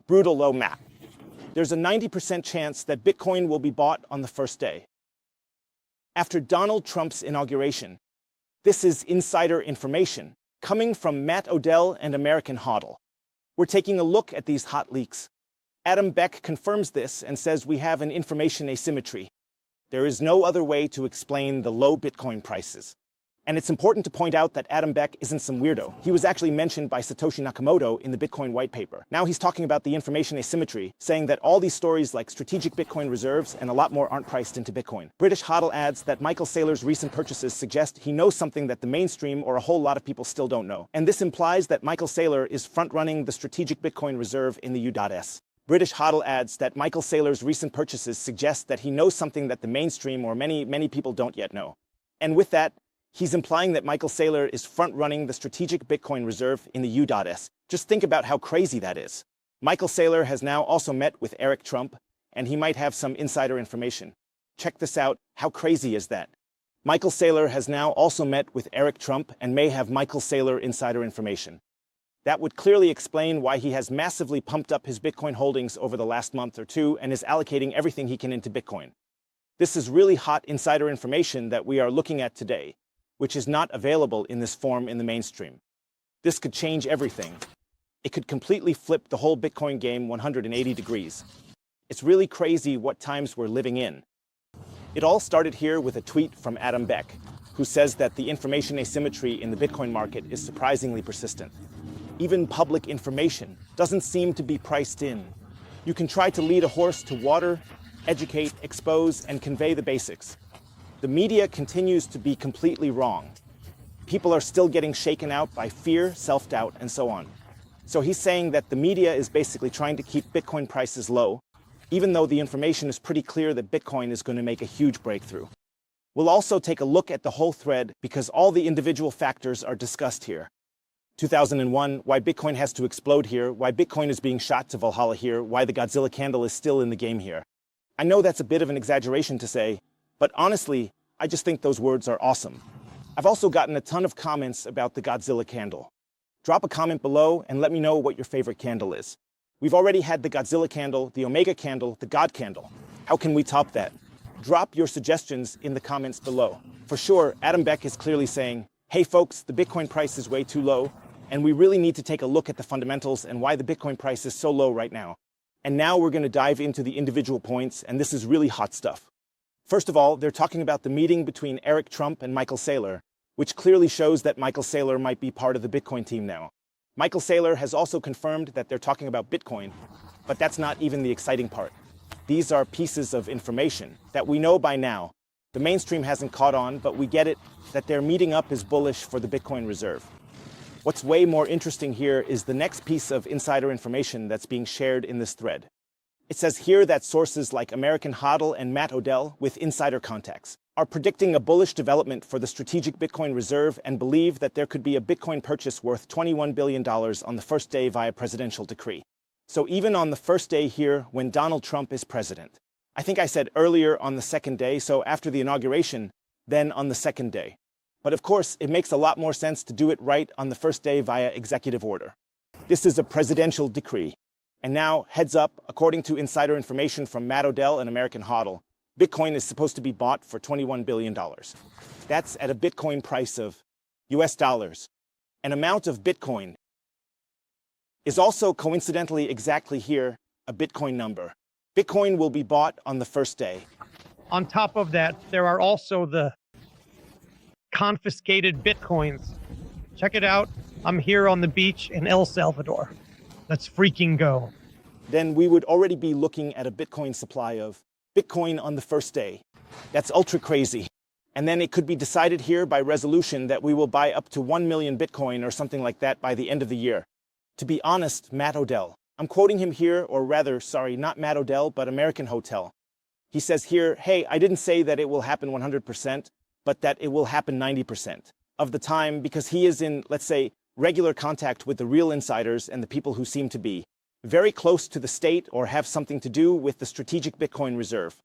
Brutal low map. There's a 90% chance that Bitcoin will be bought on the first day. After Donald Trump's inauguration, this is insider information coming from Matt Odell and American HODL. We're taking a look at these hot leaks. Adam Beck confirms this and says we have an information asymmetry. There is no other way to explain the low Bitcoin prices. And it's important to point out that Adam Beck isn't some weirdo. He was actually mentioned by Satoshi Nakamoto in the Bitcoin white paper. Now he's talking about the information asymmetry, saying that all these stories like strategic Bitcoin reserves and a lot more aren't priced into Bitcoin. British HODL adds that Michael Saylor's recent purchases suggest he knows something that the mainstream or a whole lot of people still don't know. And this implies that Michael Saylor is front-running the strategic Bitcoin reserve in the U.S. British HODL adds that Michael Saylor's recent purchases suggest that he knows something that the mainstream or many people don't yet know. And with that, he's implying that Michael Saylor is front-running the strategic Bitcoin reserve in the U.S. Just think about how crazy that is. Michael Saylor has now also met with Eric Trump, and he might have some insider information. Check this out. How crazy is that? Michael Saylor has now also met with Eric Trump and may have Michael Saylor insider information. That would clearly explain why he has massively pumped up his Bitcoin holdings over the last month or two and is allocating everything he can into Bitcoin. This is really hot insider information that we are looking at today, which is not available in this form in the mainstream. This could change everything. It could completely flip the whole Bitcoin game 180 degrees. It's really crazy what times we're living in. It all started here with a tweet from Adam Beck, who says that the information asymmetry in the Bitcoin market is surprisingly persistent. Even public information doesn't seem to be priced in. You can try to lead a horse to water, educate, expose, and convey the basics. The media continues to be completely wrong. People are still getting shaken out by fear, self-doubt, and so on. So he's saying that the media is basically trying to keep Bitcoin prices low, even though the information is pretty clear that Bitcoin is going to make a huge breakthrough. We'll also take a look at the whole thread because all the individual factors are discussed here. 2001, why Bitcoin has to explode here, why Bitcoin is being shot to Walhalla here, why the Godzilla candle is still in the game here. I know that's a bit of an exaggeration to say, but honestly, I just think those words are awesome. I've also gotten a ton of comments about the Godzilla candle. Drop a comment below and let me know what your favorite candle is. We've already had the Godzilla candle, the Omega candle, the God candle. How can we top that? Drop your suggestions in the comments below. For sure, Adam Beck is clearly saying, hey folks, the Bitcoin price is way too low, and we really need to take a look at the fundamentals and why the Bitcoin price is so low right now. And now we're going to dive into the individual points, and this is really hot stuff. First of all, they're talking about the meeting between Eric Trump and Michael Saylor, which clearly shows that Michael Saylor might be part of the Bitcoin team now. Michael Saylor has also confirmed that they're talking about Bitcoin, but that's not even the exciting part. These are pieces of information that we know by now. The mainstream hasn't caught on, but we get it that their meeting up is bullish for the Bitcoin reserve. What's way more interesting here is the next piece of insider information that's being shared in this thread. It says here that sources like American HODL and Matt Odell, with insider contacts, are predicting a bullish development for the strategic Bitcoin reserve and believe that there could be a Bitcoin purchase worth $21 billion on the first day via presidential decree. So even on the first day here, when Donald Trump is president. I think I said earlier on the second day, so after the inauguration, then on the second day. But of course, it makes a lot more sense to do it right on the first day via executive order. This is a presidential decree. And now, heads up, according to insider information from Matt Odell and American HODL, Bitcoin is supposed to be bought for $21 billion. That's at a Bitcoin price of US dollars. An amount of Bitcoin is also coincidentally exactly here a Bitcoin number. Bitcoin will be bought on the first day. On top of that, there are also the confiscated Bitcoins. Check it out. I'm here on the beach in El Salvador. Let's freaking go. Then we would already be looking at a Bitcoin supply of Bitcoin on the first day. That's ultra crazy. And then it could be decided here by resolution that we will buy up to 1 million Bitcoin or something like that by the end of the year. To be honest, Matt Odell, I'm quoting him here, or rather, sorry, not Matt Odell, but American Hotel. He says here, hey, I didn't say that it will happen 100%, but that it will happen 90% of the time because he is in, let's say, regular contact with the real insiders and the people who seem to be very close to the state or have something to do with the strategic Bitcoin reserve.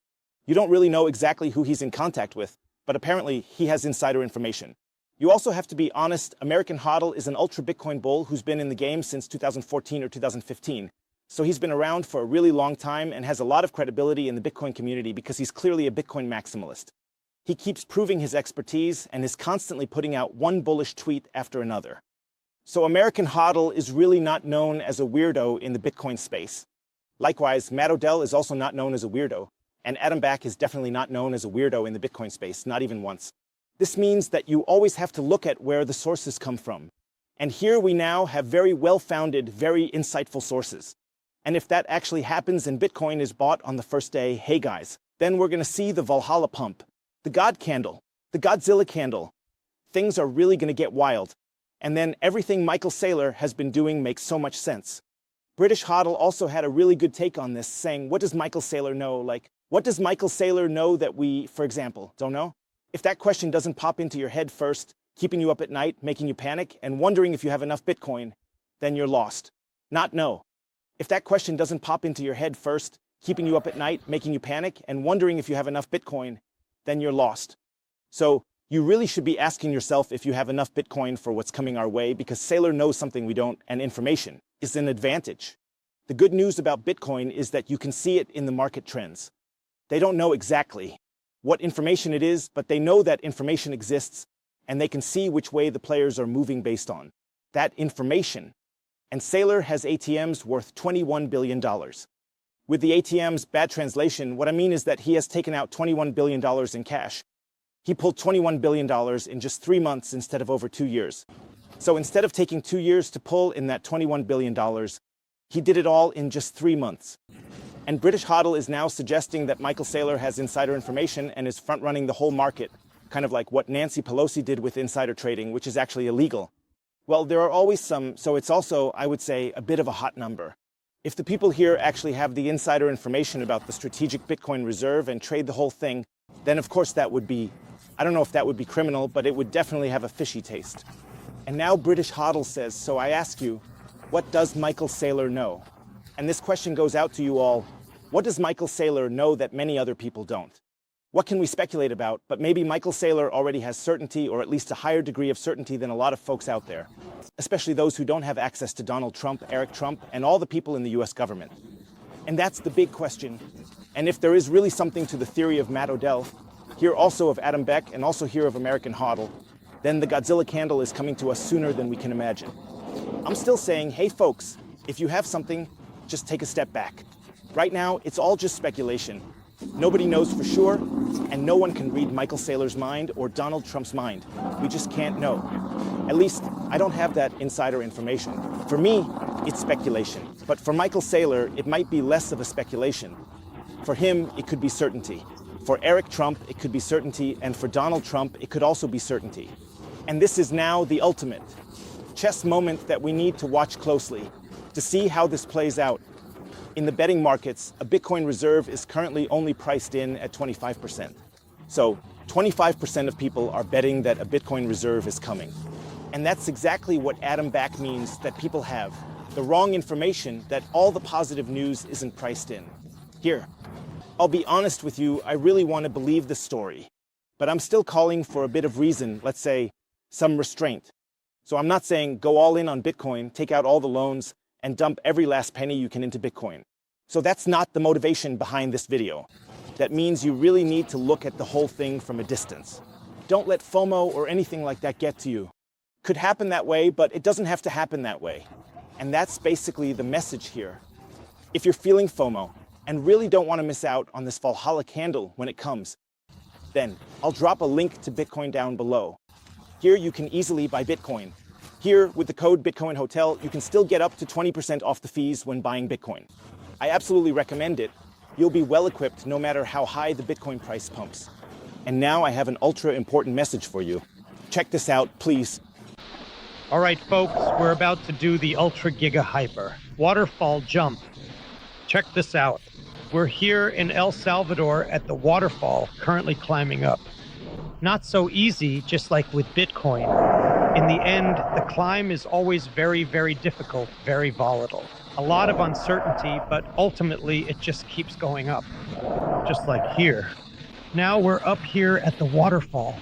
You don't really know exactly who he's in contact with, but apparently he has insider information. You also have to be honest, American HODL is an ultra Bitcoin bull who's been in the game since 2014 or 2015. So he's been around for a really long time and has a lot of credibility in the Bitcoin community because he's clearly a Bitcoin maximalist. He keeps proving his expertise and is constantly putting out one bullish tweet after another. So American HODL is really not known as a weirdo in the Bitcoin space. Likewise, Matt Odell is also not known as a weirdo, and Adam Back is definitely not known as a weirdo in the Bitcoin space, not even once. This means that you always have to look at where the sources come from. And here we now have very well-founded, very insightful sources. And if that actually happens and Bitcoin is bought on the first day, hey guys, then we're going to see the Walhalla pump, the God candle, the Godzilla candle. Things are really going to get wild. And then everything Michael Saylor has been doing makes so much sense. British HODL also had a really good take on this, saying, what does Michael Saylor know? Like, what does Michael Saylor know that we, for example, don't know? If that question doesn't pop into your head first, keeping you up at night, making you panic, and wondering if you have enough Bitcoin, then you're lost. Not know. If that question doesn't pop into your head first, keeping you up at night, making you panic, and wondering if you have enough Bitcoin, then you're lost. So you really should be asking yourself if you have enough Bitcoin for what's coming our way, because Saylor knows something we don't, and information is an advantage. The good news about Bitcoin is that you can see it in the market trends. They don't know exactly what information it is, but they know that information exists, and they can see which way the players are moving based on that information. And Saylor has ATMs worth $21 billion. With the ATMs, bad translation, what I mean is that he has taken out $21 billion in cash. He pulled $21 billion in just 3 months instead of over 2 years. So instead of taking 2 years to pull in that $21 billion, he did it all in just 3 months. And British HODL is now suggesting that Michael Saylor has insider information and is front-running the whole market, kind of like what Nancy Pelosi did with insider trading, which is actually illegal. Well, there are always some, so it's also, I would say, a bit of a hot number. If the people here actually have the insider information about the strategic Bitcoin reserve and trade the whole thing, then of course that would be, I don't know if that would be criminal, but it would definitely have a fishy taste. And now British HODL says, so I ask you, what does Michael Saylor know? And this question goes out to you all. What does Michael Saylor know that many other people don't? What can we speculate about? But maybe Michael Saylor already has certainty, or at least a higher degree of certainty than a lot of folks out there, especially those who don't have access to Donald Trump, Eric Trump, and all the people in the US government. And that's the big question. And if there is really something to the theory of Matt Odell, here also of Adam Beck, and also here of American HODL, then the Godzilla candle is coming to us sooner than we can imagine. I'm still saying, hey folks, if you have something, just take a step back. Right now, it's all just speculation. Nobody knows for sure, and no one can read Michael Saylor's mind or Donald Trump's mind. We just can't know. At least, I don't have that insider information. For me, it's speculation. But for Michael Saylor, it might be less of a speculation. For him, it could be certainty. For Eric Trump, it could be certainty, and for Donald Trump, it could also be certainty. And this is now the ultimate chess moment that we need to watch closely to see how this plays out. In the betting markets, a Bitcoin reserve is currently only priced in at 25%. So 25% of people are betting that a Bitcoin reserve is coming. And that's exactly what Adam Back means that people have the wrong information, that all the positive news isn't priced in. Here, I'll be honest with you, I really want to believe the story. But I'm still calling for a bit of reason, let's say, some restraint. So I'm not saying go all in on Bitcoin, take out all the loans, and dump every last penny you can into Bitcoin. So that's not the motivation behind this video. That means you really need to look at the whole thing from a distance. Don't let FOMO or anything like that get to you. Could happen that way, but it doesn't have to happen that way. And that's basically the message here. If you're feeling FOMO and really don't want to miss out on this Walhalla candle when it comes, then I'll drop a link to Bitcoin down below. Here you can easily buy Bitcoin. Here, with the code Bitcoin Hotel, you can still get up to 20% off the fees when buying Bitcoin. I absolutely recommend it. You'll be well equipped no matter how high the Bitcoin price pumps. And now I have an ultra important message for you. Check this out, please. All right, folks, we're about to do the ultra giga hyper waterfall jump. Check this out. We're here in El Salvador at the waterfall, currently climbing up. Not so easy, just like with Bitcoin. In the end, the climb is always very, very difficult, very volatile. A lot of uncertainty, but ultimately it just keeps going up, just like here. Now we're up here at the waterfall.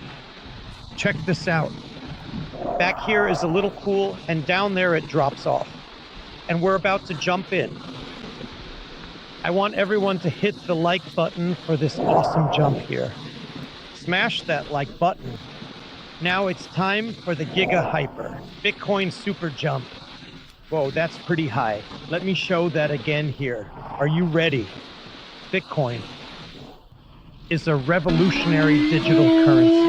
Check this out. Back here is a little cool, and down there it drops off. And we're about to jump in. I want everyone to hit the like button for this awesome jump here. Smash that like button. Now it's time for the Giga Hyper, Bitcoin super jump. Whoa, that's pretty high. Let me show that again here. Are you ready? Bitcoin is a revolutionary digital currency,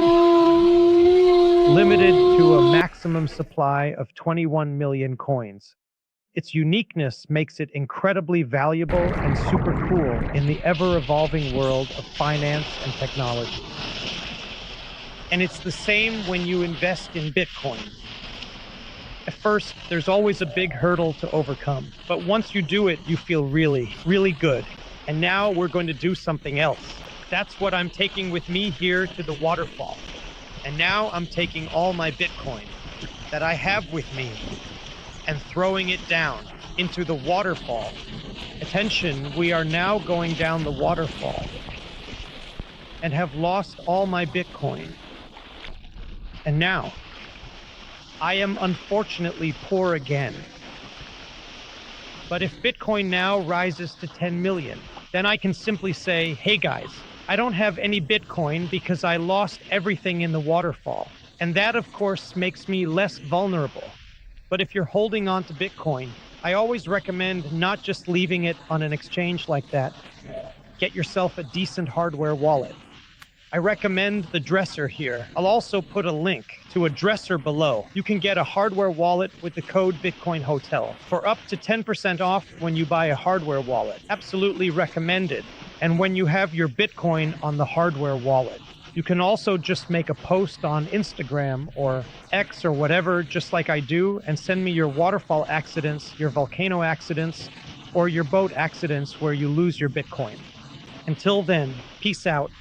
limited to a maximum supply of 21 million coins. Its uniqueness makes it incredibly valuable and super cool in the ever-evolving world of finance and technology. And it's the same when you invest in Bitcoin. At first, there's always a big hurdle to overcome, but once you do it, you feel really, really good. And now we're going to do something else. That's what I'm taking with me here to the waterfall. And now I'm taking all my Bitcoin that I have with me and throwing it down into the waterfall. Attention, we are now going down the waterfall and have lost all my Bitcoin. And now, I am unfortunately poor again. But if Bitcoin now rises to 10 million, then I can simply say, hey guys, I don't have any Bitcoin because I lost everything in the waterfall. And that, of course, makes me less vulnerable. But if you're holding on to Bitcoin, I always recommend not just leaving it on an exchange like that. Get yourself a decent hardware wallet. I recommend the Dresser here. I'll also put a link to a Dresser below. You can get a hardware wallet with the code Bitcoin Hotel for up to 10% off when you buy a hardware wallet. Absolutely recommended. And when you have your Bitcoin on the hardware wallet, you can also just make a post on Instagram or X or whatever, just like I do, and send me your waterfall accidents, your volcano accidents, or your boat accidents where you lose your Bitcoin. Until then, peace out.